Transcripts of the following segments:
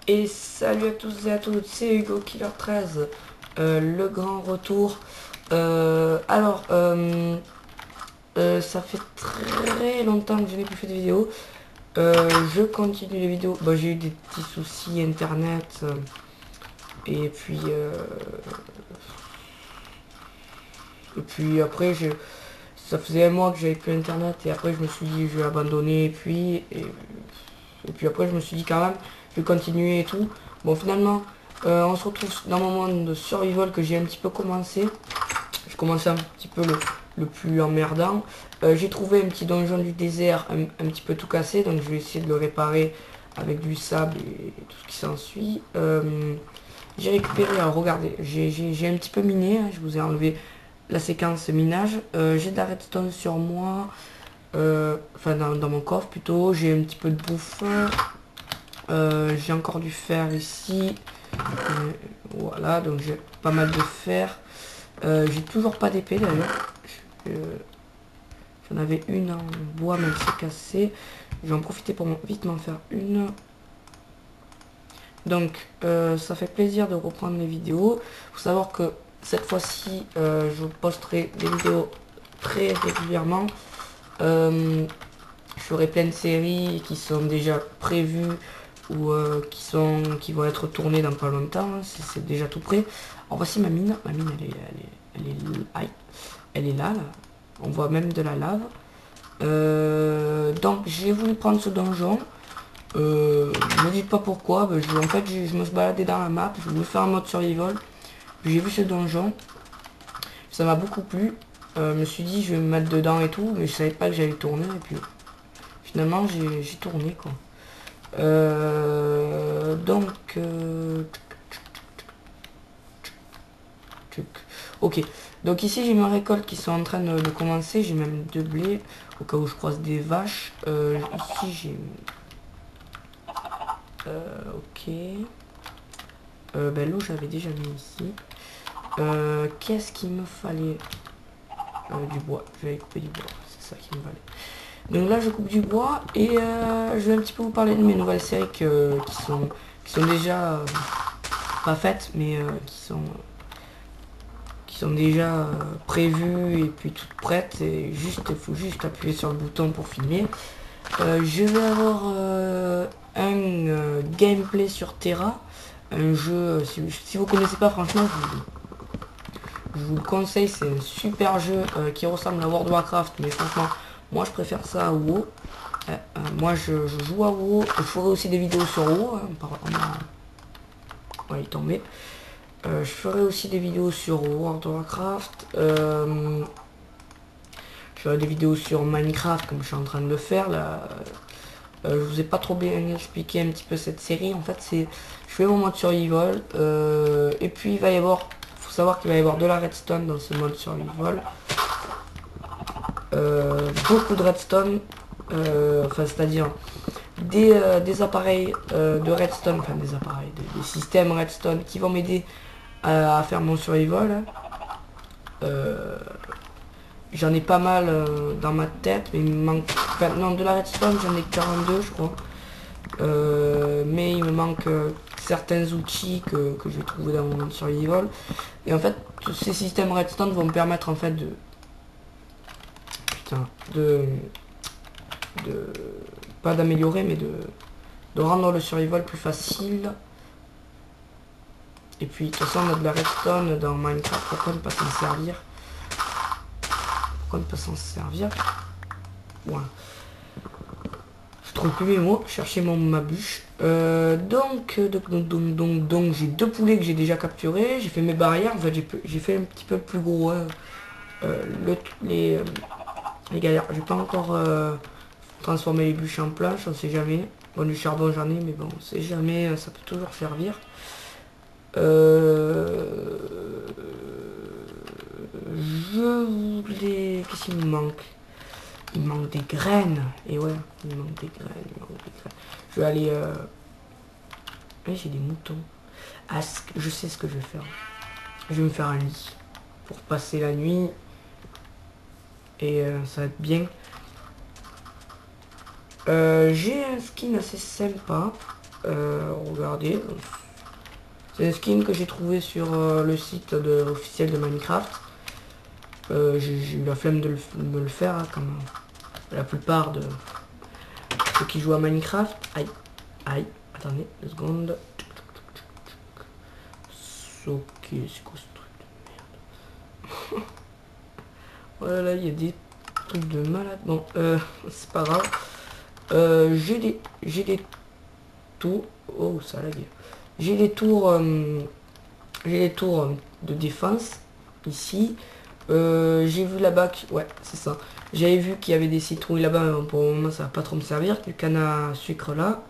Et salut à tous et à toutes, c'est Hugo Killer 13, le grand retour. Ça fait très longtemps que je n'ai plus fait de vidéos. Je continue les vidéos. Bon, j'ai eu des petits soucis internet. Et puis, après, ça faisait un mois que j'avais plus internet. Et après, je me suis dit, je vais abandonner. Et puis après, je me suis dit quand même, je vais continuer et tout. Bon, finalement, on se retrouve dans mon monde de survival que j'ai un petit peu commencé. Je commençais un petit peu le plus emmerdant. J'ai trouvé un petit donjon du désert un petit peu tout cassé, donc je vais essayer de le réparer avec du sable et tout ce qui s'ensuit. J'ai récupéré, alors regardez, j'ai un petit peu miné, hein, je vous ai enlevé la séquence minage. J'ai de la redstone sur moi, enfin dans mon coffre plutôt. J'ai un petit peu de bouffe. J'ai encore du fer ici. Voilà, donc j'ai pas mal de fer. J'ai toujours pas d'épée d'ailleurs. J'en avais une en bois, mais elle s'est cassée. Je vais en profiter pour vite m'en faire une. Donc ça fait plaisir de reprendre les vidéos. Faut savoir que cette fois-ci, je posterai des vidéos très régulièrement. Je ferai plein de séries qui sont déjà prévues ou qui vont être tournées dans pas longtemps. Hein. C'est déjà tout prêt. Alors voici ma mine. Ma mine, aïe, elle est là, là. On voit même de la lave. Donc j'ai voulu prendre ce donjon. Ne me dites pas pourquoi. Ben, en fait, je me suis baladé dans la map. Je voulais faire un mode survival. J'ai vu ce donjon. Ça m'a beaucoup plu. Je me suis dit je vais me mettre dedans et tout. Mais je savais pas que j'allais tourner. Et puis finalement j'ai tourné quoi. Donc ok, donc ici j'ai mes récoltes qui sont en train de commencer. J'ai même 2 blés au cas où je croise des vaches. Ici j'ai ok, ben l'eau j'avais déjà mis ici. Qu'est-ce qu'il me fallait? Du bois, je vais couper du bois, c'est ça qu'il me fallait. Donc là je coupe du bois et je vais un petit peu vous parler de mes nouvelles séries qui sont déjà pas faites mais qui sont déjà prévues et puis toutes prêtes, et il faut juste appuyer sur le bouton pour filmer. Je vais avoir un gameplay sur Terra, un jeu, si vous connaissez pas franchement, je vous le conseille, c'est un super jeu qui ressemble à World of Warcraft, mais franchement, moi je préfère ça à WoW. Moi je joue à WoW, je ferai aussi des vidéos sur WoW, hein, ouais, il est tombé. Je ferai aussi des vidéos sur World of Warcraft. Je ferai des vidéos sur Minecraft comme je suis en train de le faire là. Je vous ai pas trop bien expliqué un petit peu cette série. En fait, je fais mon mode survival. Et puis il va y avoir, faut savoir qu'il va y avoir de la redstone dans ce mode survival. Beaucoup de redstone. Enfin, c'est-à-dire des appareils de redstone, enfin des appareils, des systèmes redstone qui vont m'aider à faire mon survival. J'en ai pas mal dans ma tête, mais il me manque... Enfin, non, de la redstone, j'en ai 42, je crois. Mais il me manque certains outils que je vais trouver dans mon survival. Et en fait, tous ces systèmes redstone vont me permettre, en fait, Putain, de... Pas d'améliorer, mais de rendre le survival plus facile. Et puis, de toute façon, on a de la redstone dans Minecraft, pourquoi ne pas s'en servir? Pourquoi ne pas s'en servir? Voilà. Je trouve plus mes mots, chercher ma bûche. Donc j'ai 2 poulets que j'ai déjà capturés. J'ai fait mes barrières. En fait, j'ai fait un petit peu plus gros. Les galères. J'ai pas encore transformé les bûches en planches, on sait jamais. Bon, du charbon j'en ai, mais bon, on sait jamais, ça peut toujours servir. Je voulais... Qu'est-ce qu'il me manque? Il me manque des graines. Et ouais, il me manque des graines. Je vais aller... Oui, j'ai des moutons. Ah, je sais ce que je vais faire. Je vais me faire un lit pour passer la nuit. Et ça va être bien. J'ai un skin assez sympa. Regardez. C'est un skin que j'ai trouvé sur le site officiel de Minecraft. J'ai eu la flemme de me le faire, hein, comme la plupart de ceux qui jouent à Minecraft. Aïe, aïe, attendez, 2 secondes. Ok, c'est quoi ce truc de merde? Oh là là, il y a des trucs de malade. Bon, c'est pas grave. J'ai des tours. Oh, ça lag. J'ai des tours. J'ai des tours de défense ici. J'ai vu là-bas, ouais, c'est ça. J'avais vu qu'il y avait des citrouilles là-bas, mais pour le moment ça va pas trop me servir. Du canne à sucre là,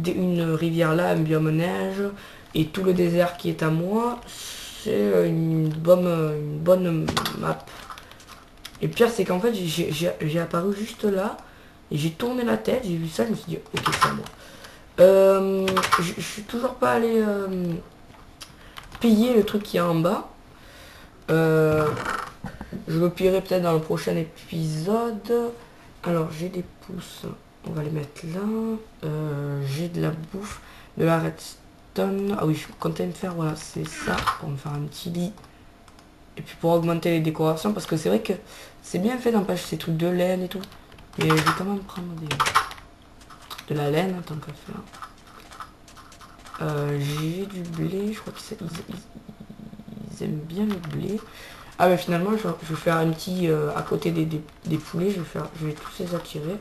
une rivière là, un biome neige, et tout le désert qui est à moi, c'est une bonne map. Et le pire c'est qu'en fait j'ai apparu juste là, et j'ai tourné la tête, j'ai vu ça, je me suis dit ok c'est à moi. Je suis toujours pas allé payer le truc qui est en bas. Je le payerai peut-être dans le prochain épisode. Alors j'ai des pouces, on va les mettre là. J'ai de la bouffe, de la redstone. Ah oui, je comptais me faire, voilà, c'est ça, pour me faire un petit lit. Et puis pour augmenter les décorations, parce que c'est vrai que c'est bien fait d'empêcher ces trucs de laine et tout. Mais je vais quand même prendre de la laine, tant qu'à faire. J'ai du blé, je crois qu'ils ils aiment bien le blé. Ah mais finalement je vais faire un petit à côté des poulets, je vais tous les attirer.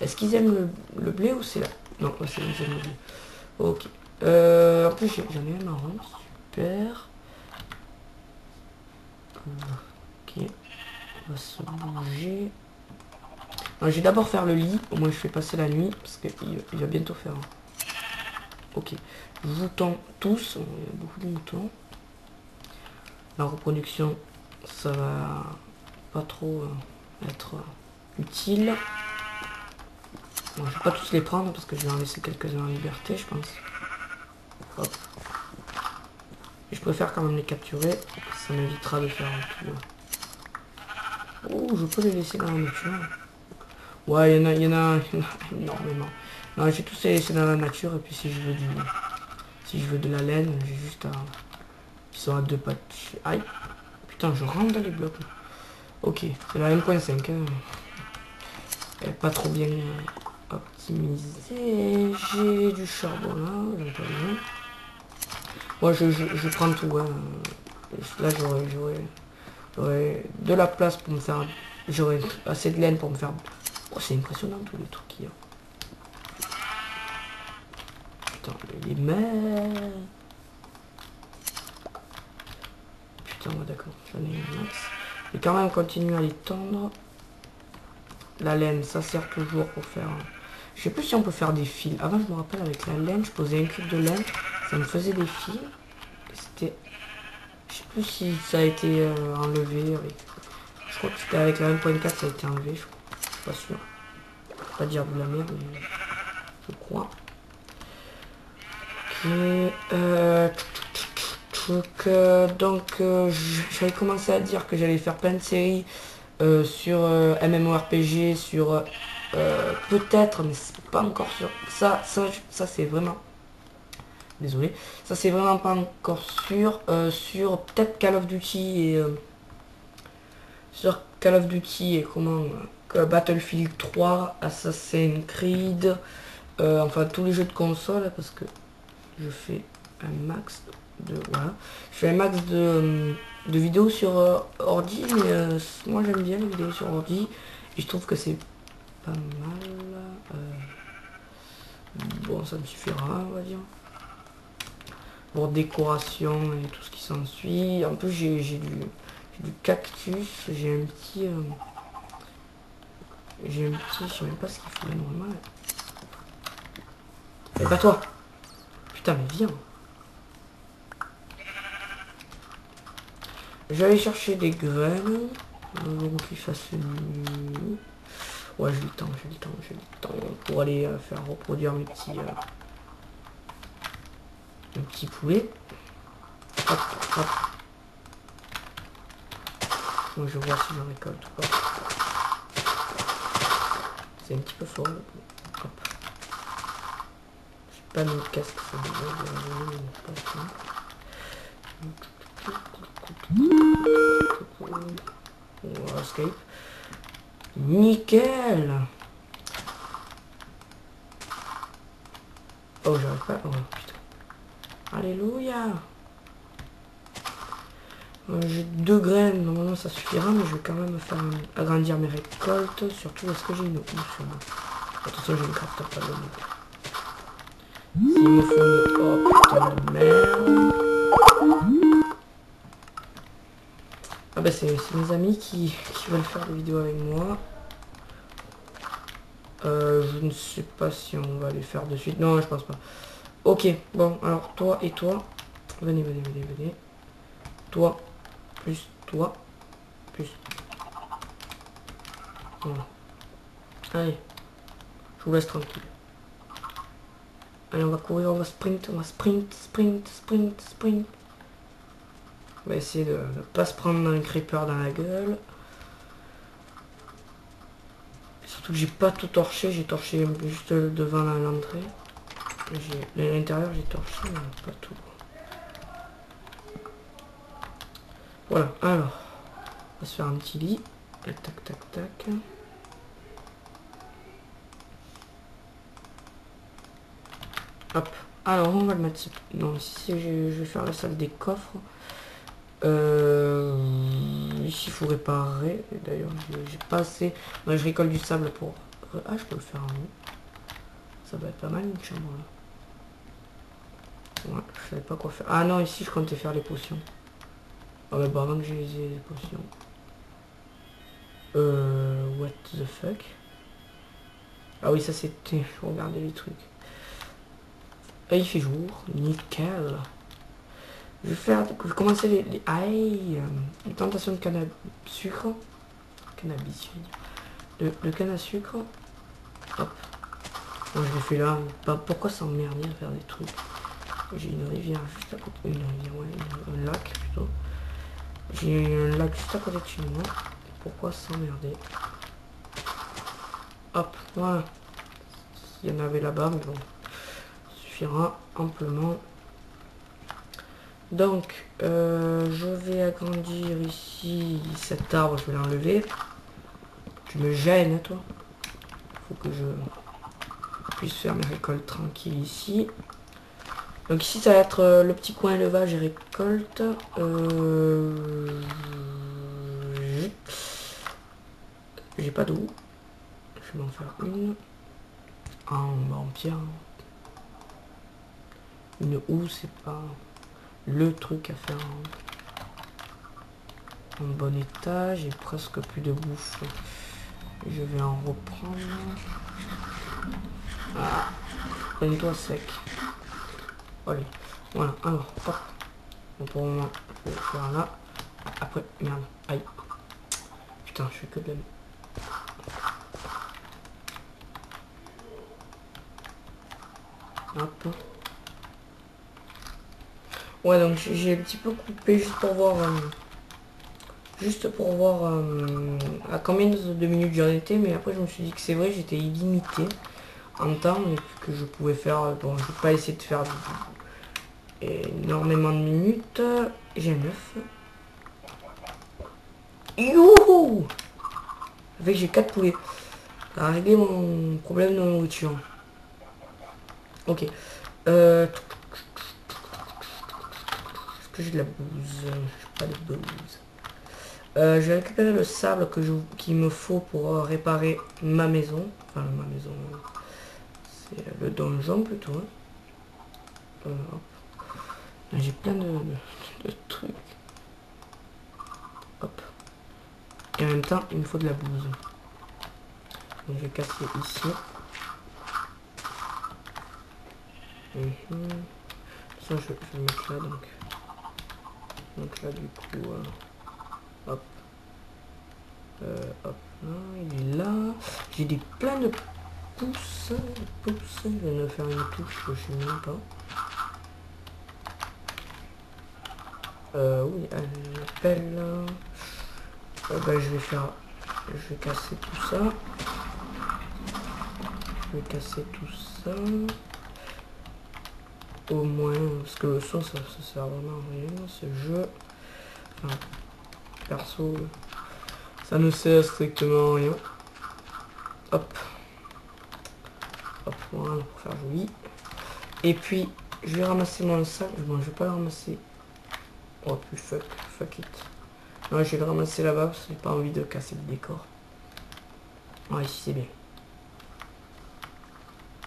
Est-ce qu'ils aiment le blé ou c'est là? Non, c'est ils aiment le blé. Ok. En plus j'en ai un marron, super. Ok. On va se bouger. Je vais d'abord faire le lit, au moins je fais passer la nuit, parce qu'il va bientôt faire. Ok. Moutons tous, il y a beaucoup de moutons. La reproduction, ça va pas trop être utile. Bon, je vais pas tous les prendre parce que je vais en laisser quelques-uns en liberté, je pense. Hop. Et je préfère quand même les capturer, ça m'évitera de faire un peu. Oh, je peux les laisser dans la nature. Ouais, il y en a énormément. Non, je vais tous les laisser dans la nature et puis si je veux de la laine, j'ai juste à... Ils sont à 2 pattes. Aïe. Putain, je rentre dans les blocs. Ok, c'est la 1.5. Hein. Elle est pas trop bien optimisée. J'ai du charbon là, j'en pas besoin. Moi je prends tout. Hein. Là j'aurais de la place pour me faire. J'aurais assez de laine pour me faire. Oh, c'est impressionnant tous les trucs qu'il y a. Putain, les mains. Putain, ouais, d'accord, j'en ai un max. Et quand même continuer à les tendre. La laine, ça sert toujours pour faire... Je sais plus si on peut faire des fils. Avant, je me rappelle, avec la laine, je posais un cube de laine. Ça me faisait des fils. C'était... Je sais plus si ça a été enlevé avec... Je crois que c'était avec la 1.4, ça a été enlevé, je crois. Je suis pas sûr. Je vais pas dire de la merde, mais... Je crois. Ok. Donc, j'avais commencé à dire que j'allais faire plein de séries sur MMORPG, sur peut-être, mais c'est pas encore sûr. Ça c'est vraiment... Désolé. Ça c'est vraiment pas encore sûr. Sur peut-être Call of Duty et... sur Call of Duty et comment... Battlefield 3, Assassin's Creed, enfin tous les jeux de console, parce que je fais un max de... Voilà. Je fais un max de vidéos sur ordi, mais moi j'aime bien les vidéos sur ordi, et je trouve que c'est pas mal. Bon, ça me suffira, on va dire. Pour décoration et tout ce qui s'ensuit. En plus, j'ai du cactus, j'ai un petit... je sais même pas ce qu'il faut normal. Et pas toi. Putain, mais viens. J'allais chercher des graines. Donc qu'il fasse une... Ouais, j'ai le temps pour aller faire reproduire mes petits poulets. Hop, hop. Moi, je vois si j'en récolte ou pas. C'est un petit peu fort. Hop. pas nos casques. Escape. Nickel. Oh, j'arrive pas. Oh putain. Alléluia. J'ai 2 graines, normalement ça suffira, mais je vais quand même faire agrandir mes récoltes. Surtout, est-ce que j'ai une housse sur moi? Attention, je ne crafte pas de mode. S'il me faut une... Oh putain de merde. Ah bah c'est mes amis qui veulent faire des vidéos avec moi. Je ne sais pas si on va les faire de suite. Non, je pense pas. Ok, bon, alors toi et toi. Venez. Toi, plus toi, plus... Voilà. Allez, je vous laisse tranquille. Allez, on va courir, on va sprint. On va essayer de ne pas se prendre un creeper dans la gueule. Surtout que j'ai pas tout torché, j'ai torché juste devant l'entrée. À l'intérieur j'ai torché, mais pas tout. Voilà, alors, on va se faire un petit lit. Et tac. Hop, alors on va le mettre... Non, ici je vais faire la salle des coffres. Ici il faut réparer. D'ailleurs j'ai pas assez. Non, je récolte du sable pour... Ah, je peux le faire en haut. Ça va être pas mal une chambre là. Ouais, je savais pas quoi faire. Ah non, ici je comptais faire les potions. Ah bah pendant que j'ai les potions. What the fuck. Ah oui, ça c'était... Regardez les trucs. Ah, il fait jour, nickel. Je vais commencer les tentations de canne à sucre. Cannabis, je veux dire. Le canne à sucre. Hop. Bon, je l'ai fait là. Bah, pourquoi s'emmerder à faire des trucs? J'ai une rivière juste à côté. Une rivière, ouais, un lac plutôt. J'ai un lac juste à côté de chez moi. Pourquoi s'emmerder? Hop, voilà. Il y en avait là-bas, mais bon. Ça suffira amplement. Donc, je vais agrandir ici cet arbre, je vais l'enlever. Tu me gênes, toi. Faut que je puisse faire mes récoltes tranquilles ici. Donc ici, ça va être le petit coin élevage et récolte. J'ai pas d'eau. Je vais en faire une. En pierre. Une houe, c'est pas le truc à faire en bon état. J'ai presque plus de bouffe. Je vais en reprendre. Ah, donne-toi sec. Allez, voilà, alors, hop. Bon, pour le moment, je vais faire là. Après, merde, aïe. Putain, je fais que de la... Hop. Ouais, donc j'ai un petit peu coupé juste pour voir à combien de minutes j'en étais, mais après je me suis dit que c'est vrai, j'étais illimité en temps et que je pouvais faire, bon, je vais pas essayer de faire énormément de minutes. J'ai 9. Youhou! Avec j'ai 4 poulets. Ça a réglé mon problème de nourriture. Ok. Est-ce que j'ai de la bouse? J'ai pas de bouse. Je vais récupérer le sable qu'il me faut pour réparer ma maison. Enfin, ma maison, c'est le donjon plutôt. J'ai plein de trucs. Hop. Et en même temps, il me faut de la bouse. Donc je vais casser ici. Ça, je vais le mettre là donc. Donc là, du coup, hop. Hop, là, il est là. J'ai plein de pouces. Je viens de faire une touche, je sais même pas. Oui, elle appelle. Bah, je vais casser tout ça. Je vais casser tout ça. au moins, parce que le son ça sert vraiment à rien, ce jeu. Enfin, perso, ça ne sert strictement à rien. Hop. Hop, voilà, pour faire joli. Et puis, je vais ramasser mon sac. Bon, je vais pas le ramasser. Oh, puis fuck it. Non, je vais le ramasser là-bas parce que j'ai pas envie de casser le décor. Ouais, ici c'est bien.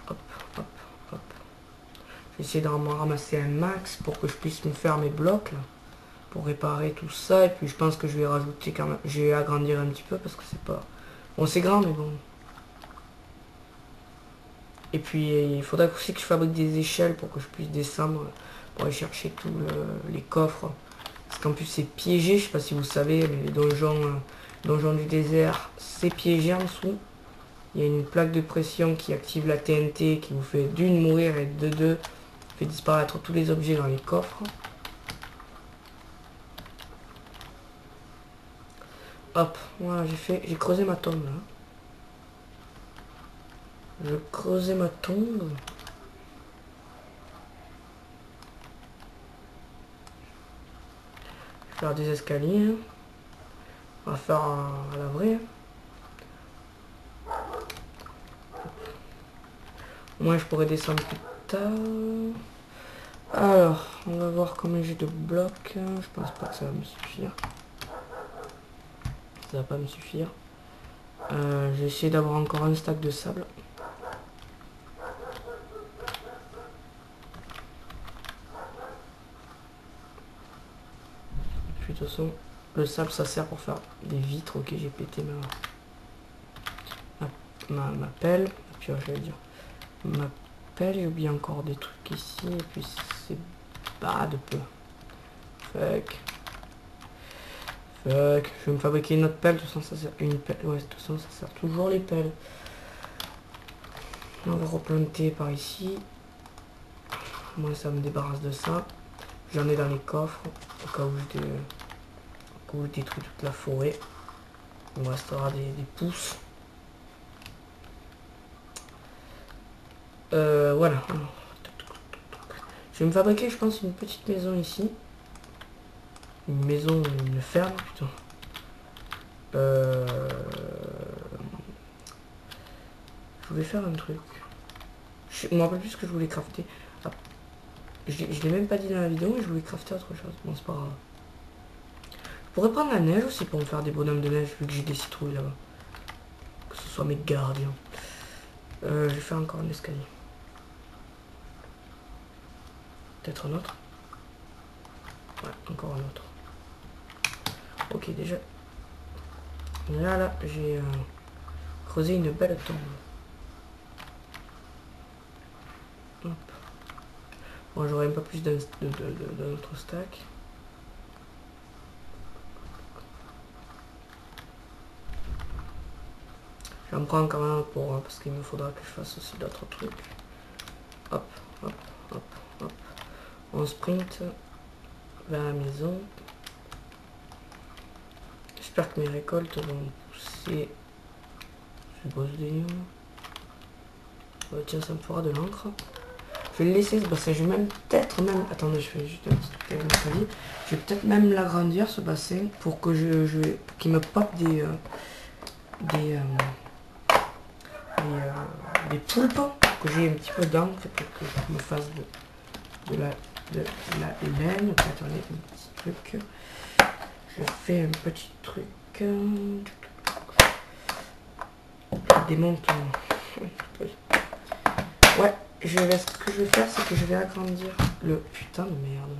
Hop, hop, hop. Je vais essayer d'en ramasser un max pour que je puisse me faire mes blocs là. Pour réparer tout ça. Et puis je pense que je vais rajouter quand même. Je vais agrandir un petit peu parce que c'est pas... Bon, c'est grand, mais bon. Et puis il faudra aussi que je fabrique des échelles pour que je puisse descendre. Pour aller chercher tous les coffres. Parce qu'en plus c'est piégé. Je sais pas si vous savez, mais les donjons du désert, c'est piégé en dessous. Il y a une plaque de pression qui active la TNT qui vous fait d'une mourir et de deux fait disparaître tous les objets dans les coffres. Hop, voilà, j'ai creusé ma tombe là. Je creusais ma tombe. Je vais faire des escaliers. Hein. On va faire à la vraie. Au moins je pourrais descendre plus tard. Alors, on va voir combien j'ai de blocs. Je pense pas que ça va me suffire. Ça va pas me suffire. J'ai essayé d'avoir encore un stack de sable. Et puis de toute façon, le sable ça sert pour faire des vitres. Ok, j'ai pété ma pelle. Et puis j'allais dire ma pelle, j'ai oublié encore des trucs ici. Et puis c'est pas de peu. Fuck. Je vais me fabriquer une autre pelle. De toute façon, ça sert une pelle. Ouais, de toute façon, ça sert toujours les pelles. On va replanter par ici. Moi, ça me débarrasse de ça. J'en ai dans les coffres. Au cas où je détruis toute la forêt. Il me restera des pousses. Voilà. Je vais me fabriquer, je pense, une petite maison ici. Une ferme plutôt. Je voulais faire un truc. Je me rappelle plus ce que je voulais crafter. Ah, je l'ai même pas dit dans la vidéo, mais je voulais crafter autre chose. Bon, c'est pas grave. Je pourrais prendre la neige aussi pour me faire des bonhommes de neige, vu que j'ai des citrouilles là-bas. Que ce soit mes gardiens. Je vais faire encore un escalier. Peut-être un autre. Ouais, encore un autre. Ok, déjà. Là, j'ai creusé une belle tombe. Hop. Bon, j'aurai un peu plus d'un autre stack. J'en prends quand même pour parce qu'il me faudra que je fasse aussi d'autres trucs. Hop, hop, hop, hop. On sprint vers la maison. J'espère que mes récoltes vont pousser. Je bosse des lions. Tiens, ça me fera de l'encre. Je vais le laisser ce bassin. Je vais même peut-être même. Attendez, je fais juste un petit truc avec mon clavier. Je vais peut-être même l'agrandir ce bassin pour que pour qu'il me pop des poulpes. Que j'ai un petit peu d'encre pour que je me fasse de la laine. Attendez, un petit truc. Je fais un petit truc. Je démonte. Ouais, ce que je vais faire, c'est que je vais agrandir le... Putain de merde.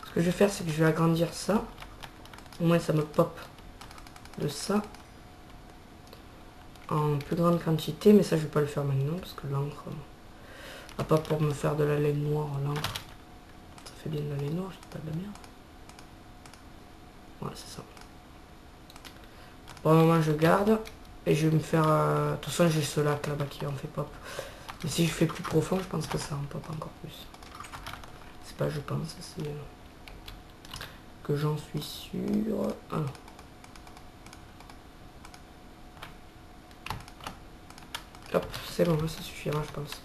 Ce que je vais faire, c'est que je vais agrandir ça. Au moins, ça me pop de ça. En plus grande quantité, mais ça, je vais pas le faire maintenant, parce que l'encre... pas pour me faire de la laine noire, l'encre. Ça fait bien de la laine noire, c'est pas de la merde. Ouais, c'est ça. Pour le moment, je garde. Et je vais me faire... de toute façon, j'ai ce lac là-bas qui en fait pop. Et si je fais plus profond, je pense que ça en pop encore plus. C'est pas je pense, c'est... que j'en suis sûr. Ah non. Hop, c'est bon, ça suffira, je pense.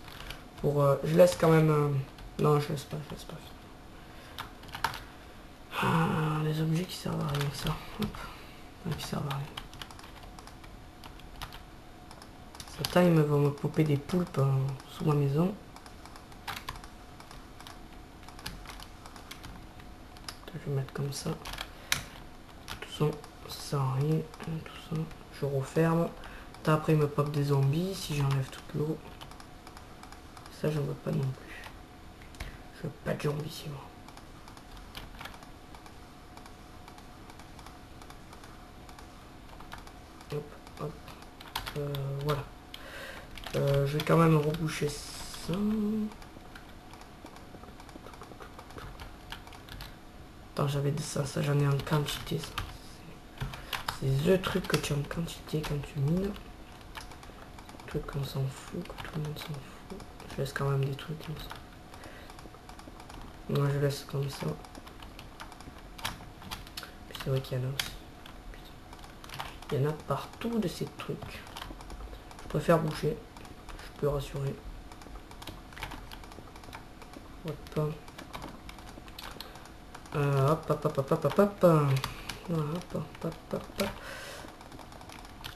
Pour, je laisse quand même... non, je laisse pas. Les objets qui servent à rien, ça. Hop. Qui servent à rien. Ce time va me popper des poulpes sous ma maison. Je vais mettre comme ça. Tout ça, ça sert à rien. Tout ça, je referme. Après, il me pop des zombies si j'enlève toute l'eau. Ça, j'en veux pas non plus. Je veux pas de zombies ici, moi. Hop, hop. Voilà. Je vais quand même reboucher ça. Attends, j'avais ça j'en ai en quantité. C'est le truc que tu as en quantité quand tu mines. Truc qu'on s'en fout, que tout le monde s'en fout. Je laisse quand même des trucs comme ça. Moi je laisse comme ça. Puis c'est vrai qu'il y en a aussi. Putain. Il y en a partout de ces trucs. Je préfère boucher. Je peux rassurer. Hop. Hop. Voilà, hop.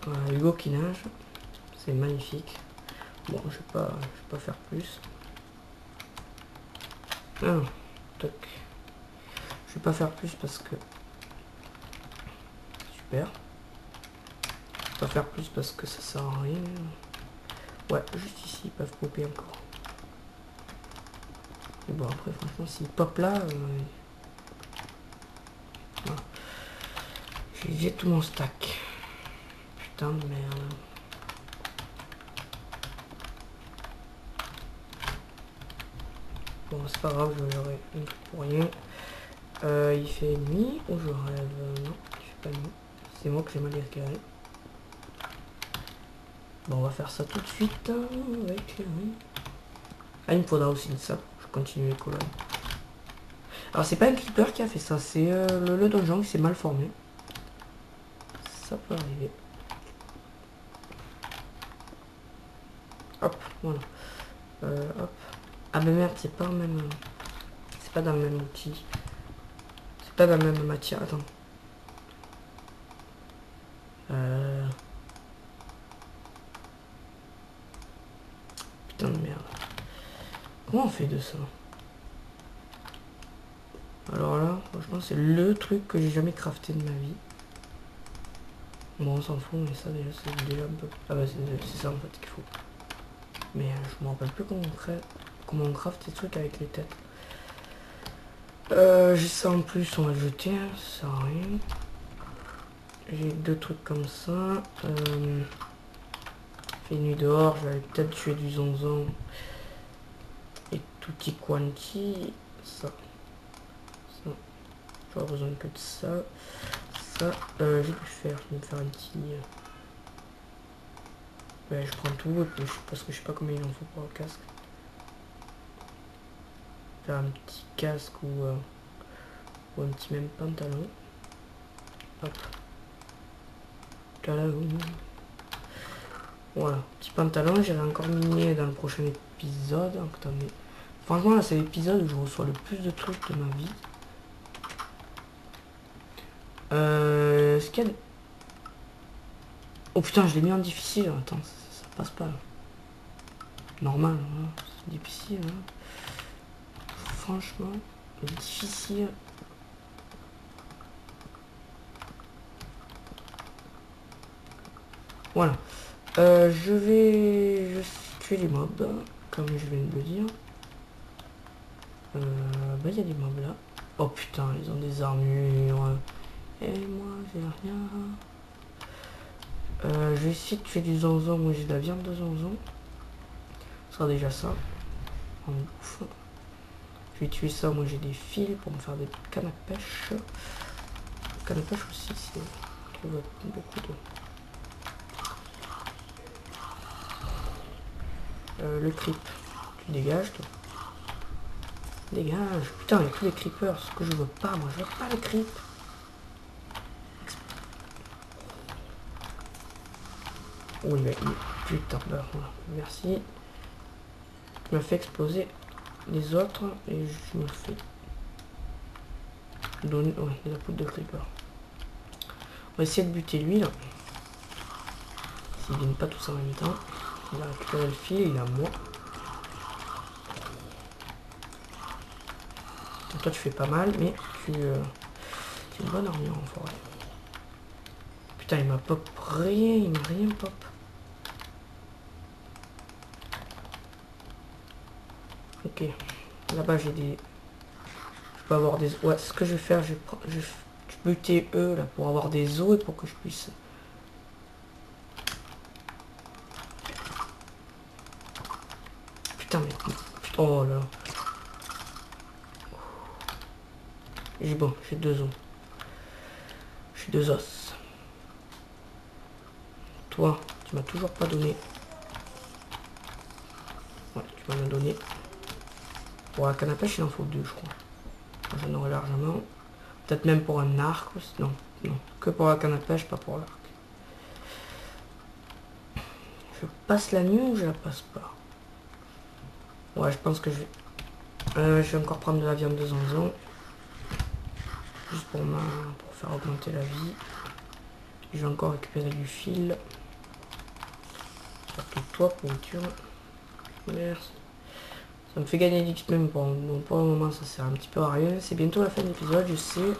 Voilà, Hugo qui nage. C'est magnifique. Bon, je vais pas faire plus. Ah non, toc. Je vais pas faire plus parce que... Super. Je vais pas faire plus parce que ça sert à rien. Ouais, juste ici, ils peuvent popper encore. Et bon, après, franchement, s'ils pop là... Voilà. J'ai tout mon stack. Putain de merde. Bon, c'est pas grave, je l'aurai pour rien. Il fait nuit ou je rêve? Non, il fait pas nuit. C'est moi que j'ai mal éclairé. Bon, on va faire ça tout de suite. Avec... Ah, il me faudra aussi ça. Je continue les colonnes. Alors, c'est pas un creeper qui a fait ça. C'est le donjon qui s'est mal formé. Ça peut arriver. Hop, voilà. Hop. Ah mais merde, c'est pas le même... C'est pas dans le même outil. C'est pas dans la même matière. Attends. Putain de merde. Comment on fait de ça? Alors là, franchement, c'est le truc que j'ai jamais crafté de ma vie. Bon, on s'en fout, mais ça déjà, c'est déjà un peu... Ah bah c'est ça en fait qu'il faut. Mais je me rappelle plus comment on craft ces trucs avec les têtes. J'ai ça en plus, on va le jeter, hein, ça sert à rien. J'ai deux trucs comme ça. Fait nuit dehors, je vais peut-être tuer du zonzon. Et tutti quanti. Ça. J'aurais besoin que de ça. Ça, j'ai dû faire. Je vais me faire un petit... Ouais, je prends tout, parce que je sais pas combien il en faut pour le casque. Faire un petit casque ou un petit même pantalon. Hop. Voilà, petit pantalon, j'irai encore miner dans le prochain épisode. Donc, attendez. Franchement là c'est l'épisode où je reçois le plus de trucs de ma vie. Est-ce qu'il y a... Oh putain, je l'ai mis en difficile. Attends, ça passe pas là. Normal, hein. C'est difficile. Hein. Franchement, difficile. Voilà. Je vais tuer les mobs, comme je viens de le dire. Bah il y a des mobs là. Oh putain, ils ont des armures. Et moi j'ai rien. Je vais essayer de tuer du zonzon. Moi j'ai de la viande de zonzon. Ce sera déjà ça. En bouffe. Je vais tuer ça. Moi j'ai des fils pour me faire des cannes à pêche. Canne à pêche aussi, c'est... On trouve beaucoup de... le creep. Tu dégages toi. Dégage. Putain, il y a tous les creepers. Ce que je veux pas, moi je veux pas les creep. Oui, mais putain, bah, voilà. Merci. me fait exploser les autres et je me fais donner la poudre de creeper. On va essayer de buter lui là. S'ils viennent pas tous en même temps. Il a récupéré le fil, il est à moi. Donc toi tu fais pas mal, mais tu c'est une bonne armure en forêt. Putain, il m'a pop rien, il m'a rien pop. Ok, là-bas j'ai des... Je peux avoir des... Ouais, ce que je vais faire, je vais buter eux là pour avoir des os et pour que je puisse... Putain, mais... Putain, oh là là. Bon, j'ai 2 os. J'ai 2 os. Toi, tu m'as toujours pas donné. Ouais, tu m'en as donné. Pour la canne à pêche, il en faut 2, je crois. J'en aurai largement. Peut-être même pour un arc aussi. Non, non. Que pour la canne à pêche, pas pour l'arc. Je passe la nuit ou je la passe pas? Ouais, je pense que je vais encore prendre de la viande de zanzon. Juste pour faire augmenter la vie. Je vais encore récupérer du fil. Surtout toi, pourriture. Merci. Ça me fait gagner l'XP, mais pour le moment ça sert un petit peu à rien. C'est bientôt la fin de l'épisode, je sais.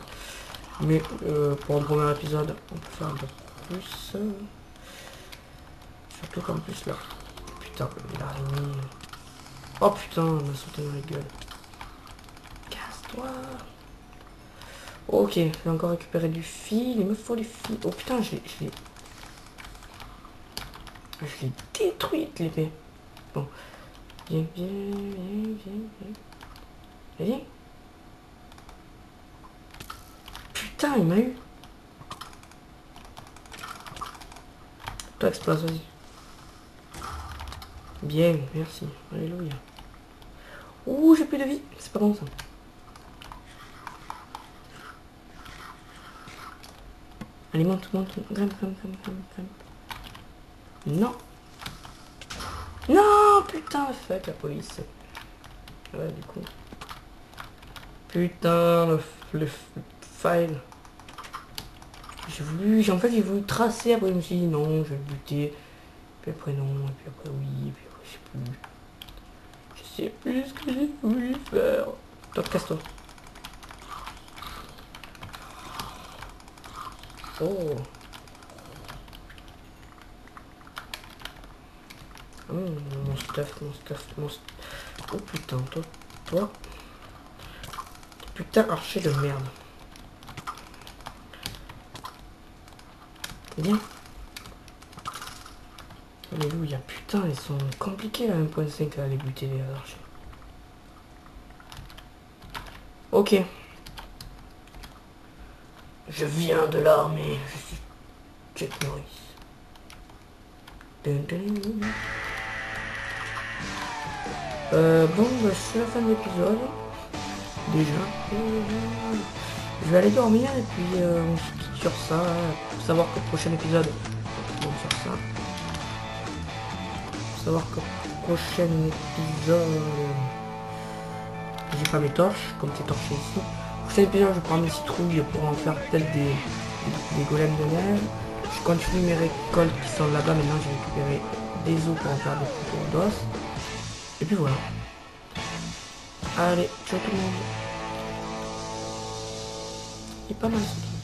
Mais pour un premier épisode, on peut faire un peu plus. Surtout qu'en plus là. Putain, l'araignée. Oh putain, on m'a sauté dans la gueule. Casse-toi. Ok, je vais encore récupérer du fil. Il me faut les fils. Oh putain, je l'ai détruite l'épée. Bon. Viens, viens, viens, viens, viens. Viens. Putain, il m'a eu. Toi, explose, vas-y. Bien, merci. Alléluia. Ouh, j'ai plus de vie. C'est pas bon ça. Allez, monte, monte. Grimpe, grimpe, grimpe, grimpe, grimpe. Non. Non, putain, fuck la police. Ouais, du coup. Putain, le file. En fait, j'ai voulu tracer, après je me suis dit non, je vais le buter. Puis après non, et puis après oui, et puis après je sais plus. Je sais plus ce que j'ai voulu faire. Toi, casse-toi. Oh. Mon stuff, mon stuff, mon stuff. Oh putain, toi. Putain, archer de merde. Bien. Alléluia, putain, ils sont compliqués la 1.5 à les buter les archers. Ok. Je viens de l'armée, je suis Chuck Norris. Bon, bah, c'est la fin de l'épisode. Déjà. Je vais aller dormir et puis on se quitte sur ça. Faut savoir que le prochain épisode, bon, sur ça. Faut savoir que le prochain épisode, j'ai pas mes torches, comme c'est torché ici. Le prochain épisode, je prends mes citrouilles pour en faire peut-être des golems de neige. Je continue mes récoltes qui sont là-bas. Maintenant, j'ai récupéré des os pour en faire des couteaux d'os. Et puis voilà. Allez, ciao tout le monde. Il est pas mal ça.